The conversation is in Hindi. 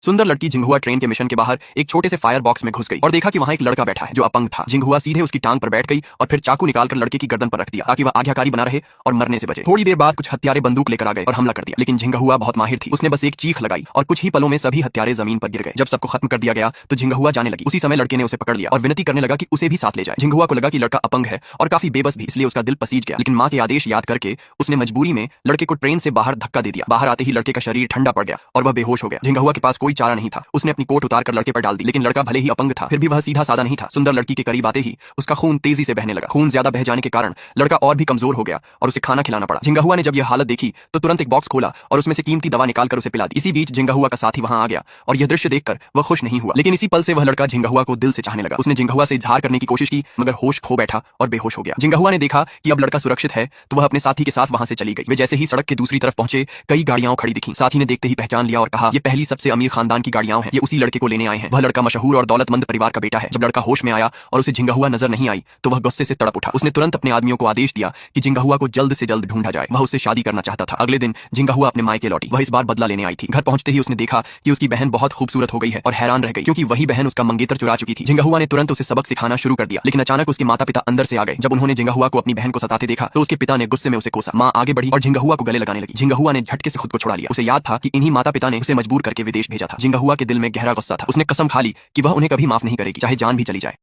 सुंदर लड़की झिंगुआ ट्रेन के मिशन के बाहर एक छोटे से फायर बॉक्स में घुस गई और देखा कि वहां एक लड़का बैठा है जो अपंग था। झिंगुआ सीधे उसकी टांग पर बैठ गई और फिर चाकू निकालकर लड़के की गर्दन पर रख दिया ताकि वह आज्ञाकारी बना रहे और मरने से बचे। थोड़ी देर बाद कुछ हत्यारे बंदूक लेकर आ गए और हमला कर दिया, लेकिन झिंगुआ बहुत माहिर थी। उसने बस एक चीख लगाई और कुछ ही पलों में सभी हत्यारे जमीन पर गिर गए। जब सबको खत्म कर दिया गया तो झिंगुआ जाने लगी। उसी समय लड़के ने उसे पकड़ लिया और विनती करने लगा कि उसे भी साथ ले जाए। झिंगुआ को लगा कि लड़का अपंग है और काफी बेबस भी, इसलिए उसका दिल पसीज गया। लेकिन माँ के आदेश याद करके उसने मजबूरी में लड़के को ट्रेन से बाहर धक्का दे दिया। बाहर आते ही लड़के का शरीर ठंडा पड़ गया और वह बेहोश हो गया। झिंगुआ के पास कोई चारा नहीं था। उसने अपनी कोट उतार कर लड़के पर डाल दी, लेकिन लड़का भले ही अपंग था फिर भी वह सीधा साधा नहीं था। सुंदर लड़की के करीब आते ही उसका खून तेजी से बहने लगा। खून ज्यादा बह जाने के कारण लड़का और भी कमजोर हो गया और उसे खाना खिलाना पड़ा। झिंगुआ ने जब यह हालत देखी तो तुरंत एक बॉक्स खोला और उसमें से कीमती दवा निकालकर उसे पिला दी। इसी बीच झिंगुआ का साथी वहां आ गया और यह दृश्य देखकर वह खुश नहीं हुआ, लेकिन इसी पल से वह लड़का झिंगुआ को दिल से चाहने लगा। उसने झिंगुआ से इजहार करने की कोशिश की मगर होश खो बैठा और बेहोश हो गया। झिंगुआ ने देखा कि अब लड़का सुरक्षित है तो वह अपने साथी के साथ वहां से चली गई। वे जैसे ही सड़क के दूसरी तरफ पहुंचे कई गाड़ियां खड़ी दिखी। साथी ने देखते ही पहचान लिया और कहा, ये पहली सबसे अमीर खानदान की गाड़ियां हैं, ये उसी लड़के को लेने आए हैं। वह लड़का मशहूर और दौलतमंद परिवार का बेटा है। जब लड़का होश में आया और उसे झिंगुआ नजर नहीं आई तो वह गुस्से से तड़प उठा। उसने तुरंत अपने आदमियों को आदेश दिया कि झिंगुआ को जल्द से जल्द ढूंढा जाए। वह उससे शादी करना चाहता था। अगले दिन झिंगुआ अपने मायके लौटी। वह इस बार बदला लेने आई थी। घर पहुंचते ही उसने देखा कि उसकी बहन बहुत खूबसूरत हो गई है और हैरान रह गई क्योंकि वही बहन उसका मंगेतर चुरा चुकी थी। झिंगुआ ने तुरंत उसे सबक सिखाना शुरू कर दिया, लेकिन अचानक उसके माता पिता अंदर से आ गए। जब उन्होंने झिंगुआ को अपनी बहन को सताते देखा तो उसके पिता ने गुस्से में उसे कोसा। माँ आगे बढ़ी और झिंगुआ को गले लगाने लगी। झिंगुआ ने झटके से खुद को छुड़ा लिया। उसे याद था कि इन्हीं माता पिता ने उसे मजबूर करके विदेश भेजा था। झिंगुआ के दिल में गहरा गुस्सा था। उसने कसम खा ली कि वह उन्हें कभी माफ नहीं करेगी, चाहे जान भी चली जाए।